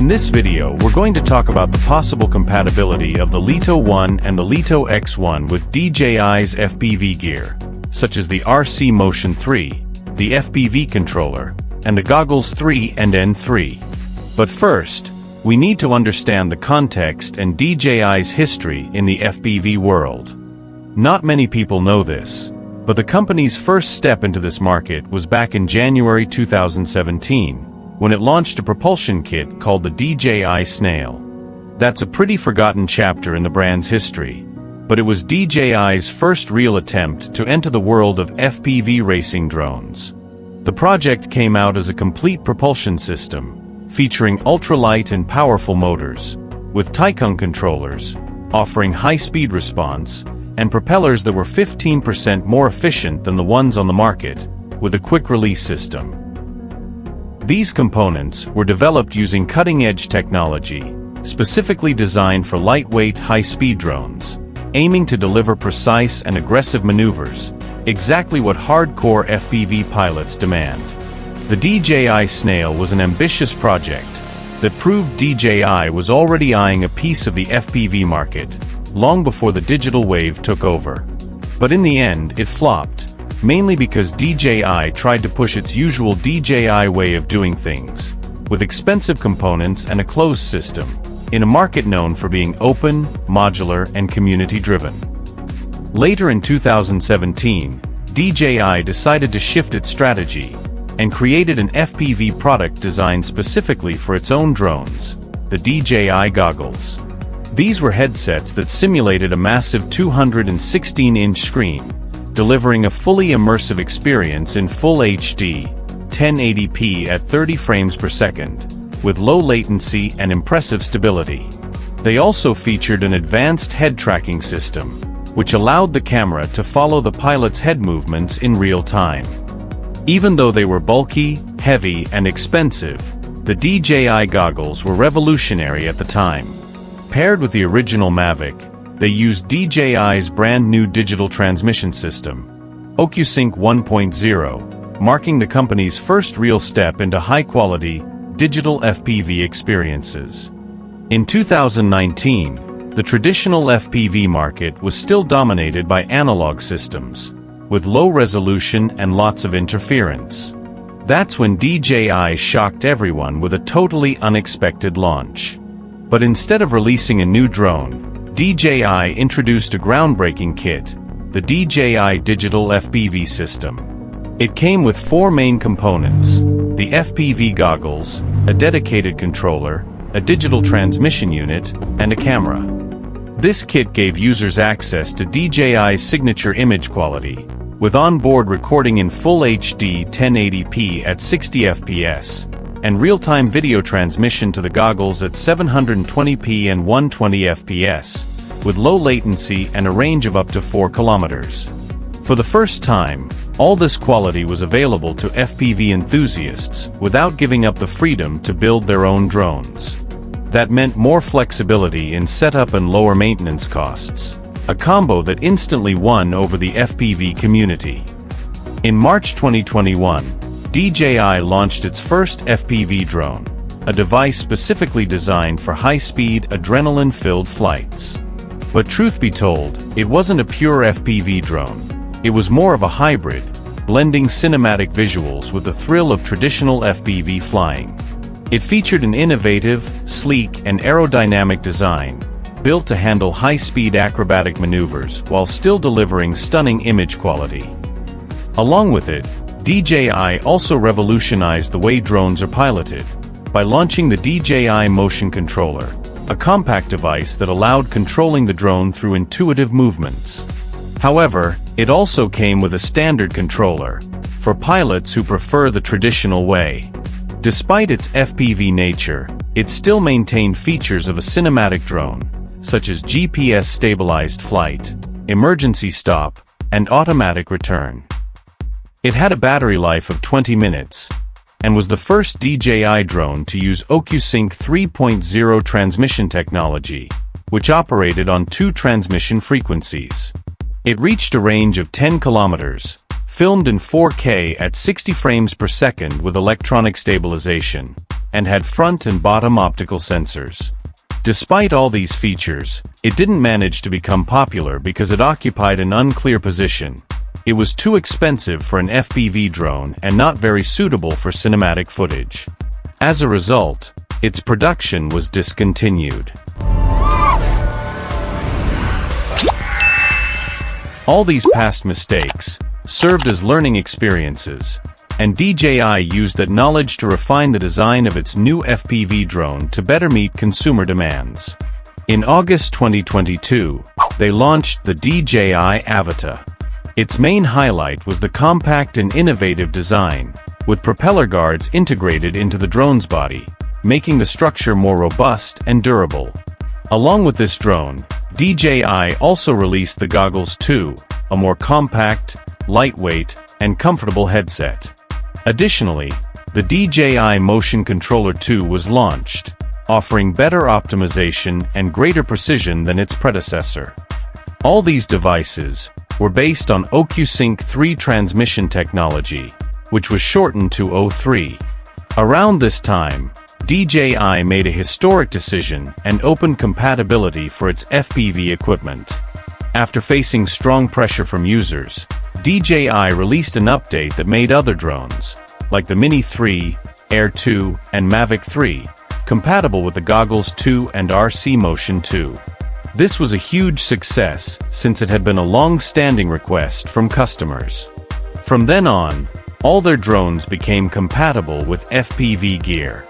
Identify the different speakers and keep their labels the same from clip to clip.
Speaker 1: this video, we're going to talk about the possible compatibility of the Lito 1 and the Lito X1 with DJI's FPV gear, such as the RC Motion 3, the FPV controller, and the Goggles 3 and N3. But first, we need to understand the context and DJI's history in the FPV world. Not many people know this, but the company's first step into this market was back in January 2017, when it launched a propulsion kit called the DJI Snail. That's a pretty forgotten chapter in the brand's history, but it was DJI's first real attempt to enter the world of FPV racing drones. The project came out as a complete propulsion system, featuring ultralight and powerful motors, with Tycoon controllers, offering high-speed response, and propellers that were 15% more efficient than the ones on the market, with a quick-release system. These components were developed using cutting-edge technology, specifically designed for lightweight, high-speed drones, aiming to deliver precise and aggressive maneuvers, exactly what hardcore FPV pilots demand. The DJI Snail was an ambitious project that proved DJI was already eyeing a piece of the FPV market, long before the digital wave took over. But in the end, it flopped, mainly because DJI tried to push its usual DJI way of doing things, with expensive components and a closed system, in a market known for being open, modular, and community-driven. Later in 2017, DJI decided to shift its strategy and created an FPV product designed specifically for its own drones, the DJI Goggles. These were headsets that simulated a massive 216-inch screen, delivering a fully immersive experience in Full HD, 1080p at 30 frames per second, with low latency and impressive stability. They also featured an advanced head tracking system, which allowed the camera to follow the pilot's head movements in real time. Even though they were bulky, heavy, and expensive, the DJI goggles were revolutionary at the time. Paired with the original Mavic, they used DJI's brand new digital transmission system, OcuSync 1.0, marking the company's first real step into high-quality, digital FPV experiences. In 2019, the traditional FPV market was still dominated by analog systems, with low resolution and lots of interference. That's when DJI shocked everyone with a totally unexpected launch. But instead of releasing a new drone, DJI introduced a groundbreaking kit, the DJI Digital FPV System. It came with four main components: the FPV goggles, a dedicated controller, a digital transmission unit, and a camera. This kit gave users access to DJI's signature image quality, with onboard recording in Full HD 1080p at 60 FPS, and real-time video transmission to the goggles at 720p and 120 FPS, with low latency and a range of up to 4 kilometers. For the first time, all this quality was available to FPV enthusiasts without giving up the freedom to build their own drones. That meant more flexibility in setup and lower maintenance costs, a combo that instantly won over the FPV community. In March 2021, DJI launched its first FPV drone, a device specifically designed for high-speed, adrenaline-filled flights. But truth be told, it wasn't a pure FPV drone. It was more of a hybrid, blending cinematic visuals with the thrill of traditional FPV flying. It featured an innovative, sleek, and aerodynamic design, built to handle high-speed acrobatic maneuvers while still delivering stunning image quality. Along with it, DJI also revolutionized the way drones are piloted by launching the DJI Motion Controller, a compact device that allowed controlling the drone through intuitive movements. However, it also came with a standard controller for pilots who prefer the traditional way. Despite its FPV nature, it still maintained features of a cinematic drone, such as GPS-stabilized flight, emergency stop, and automatic return. It had a battery life of 20 minutes, and was the first DJI drone to use OcuSync 3.0 transmission technology, which operated on 2 transmission frequencies. It reached a range of 10 kilometers, filmed in 4K at 60 frames per second with electronic stabilization, and had front and bottom optical sensors. Despite all these features, it didn't manage to become popular because it occupied an unclear position. It was too expensive for an FPV drone and not very suitable for cinematic footage. As a result, its production was discontinued. All these past mistakes served as learning experiences, and DJI used that knowledge to refine the design of its new FPV drone to better meet consumer demands. In August 2022, they launched the DJI Avata. Its main highlight was the compact and innovative design, with propeller guards integrated into the drone's body, making the structure more robust and durable. Along with this drone, DJI also released the Goggles 2, a more compact, lightweight, and comfortable headset. Additionally, the DJI Motion Controller 2 was launched, offering better optimization and greater precision than its predecessor. All these devices were based on OcuSync 3 transmission technology, which was shortened to O3. Around this time, DJI made a historic decision and opened compatibility for its FPV equipment. After facing strong pressure from users, DJI released an update that made other drones, like the Mini 3, Air 2, and Mavic 3, compatible with the Goggles 2 and RC Motion 2. This was a huge success since it had been a long-standing request from customers. From then on, all their drones became compatible with FPV gear.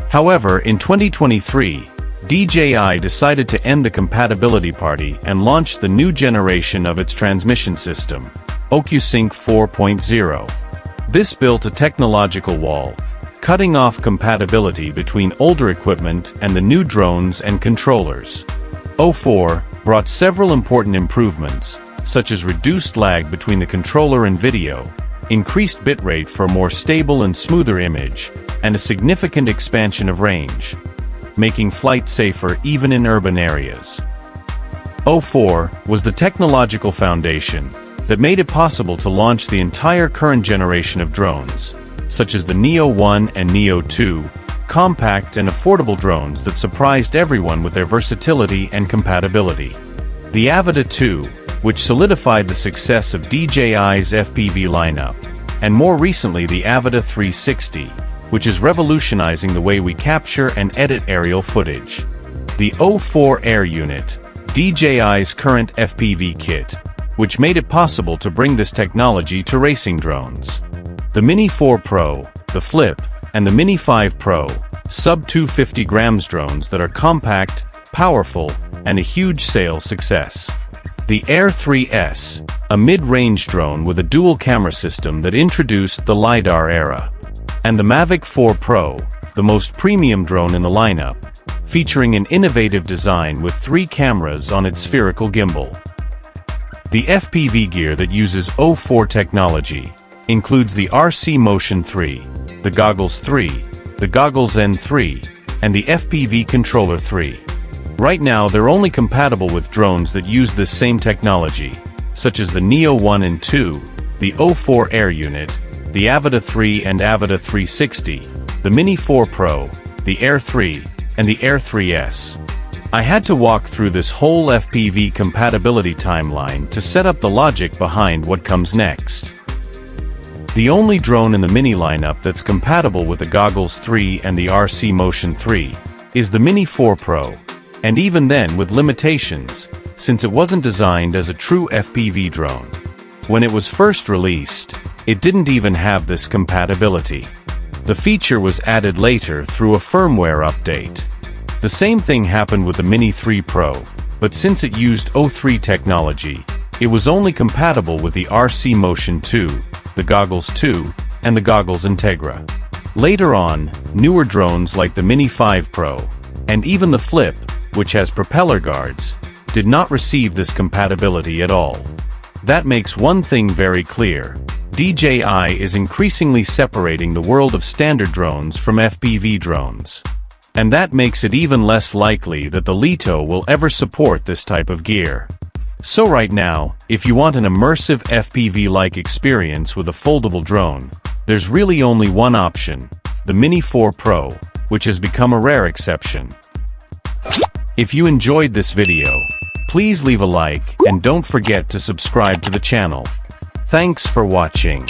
Speaker 1: However, in 2023, DJI decided to end the compatibility party and launched the new generation of its transmission system, OcuSync 4.0. This built a technological wall, cutting off compatibility between older equipment and the new drones and controllers. O4 brought several important improvements, such as reduced lag between the controller and video, increased bitrate for a more stable and smoother image, and a significant expansion of range, making flight safer even in urban areas. O4 was the technological foundation that made it possible to launch the entire current generation of drones, such as the Neo 1 and Neo 2, compact and affordable drones that surprised everyone with their versatility and compatibility. The Avata 2, which solidified the success of DJI's FPV lineup, and more recently the Avata 360, which is revolutionizing the way we capture and edit aerial footage. The O4 Air unit, DJI's current FPV kit, which made it possible to bring this technology to racing drones. The Mini 4 Pro, the Flip, and the Mini 5 Pro, sub-250 grams drones that are compact, powerful, and a huge sales success. The Air 3S, a mid-range drone with a dual camera system that introduced the LiDAR era. And the Mavic 4 Pro, the most premium drone in the lineup, featuring an innovative design with 3 cameras on its spherical gimbal. The FPV gear that uses O4 technology includes the RC Motion 3, the Goggles 3, the Goggles N3, and the FPV Controller 3. Right now they're only compatible with drones that use this same technology, such as the Neo 1 and 2, the O4 Air unit, the Avata 3 and Avata 360, the Mini 4 Pro, the Air 3, and the Air 3S. I had to walk through this whole FPV compatibility timeline to set up the logic behind what comes next. The only drone in the Mini lineup that's compatible with the Goggles 3 and the RC Motion 3 is the Mini 4 Pro, and even then with limitations, since it wasn't designed as a true FPV drone. When it was first released, it didn't even have this compatibility. The feature was added later through a firmware update. The same thing happened with the Mini 3 Pro, but since it used O3 technology, it was only compatible with the RC Motion 2, the Goggles 2, and the Goggles Integra. Later on, newer drones like the Mini 5 Pro, and even the Flip, which has propeller guards, did not receive this compatibility at all. That makes one thing very clear: DJI is increasingly separating the world of standard drones from FPV drones. And that makes it even less likely that the Lito will ever support this type of gear. So right now, if you want an immersive FPV-like experience with a foldable drone, there's really only one option: the Mini 4 Pro, which has become a rare exception. If you enjoyed this video, please leave a like and don't forget to subscribe to the channel. Thanks for watching.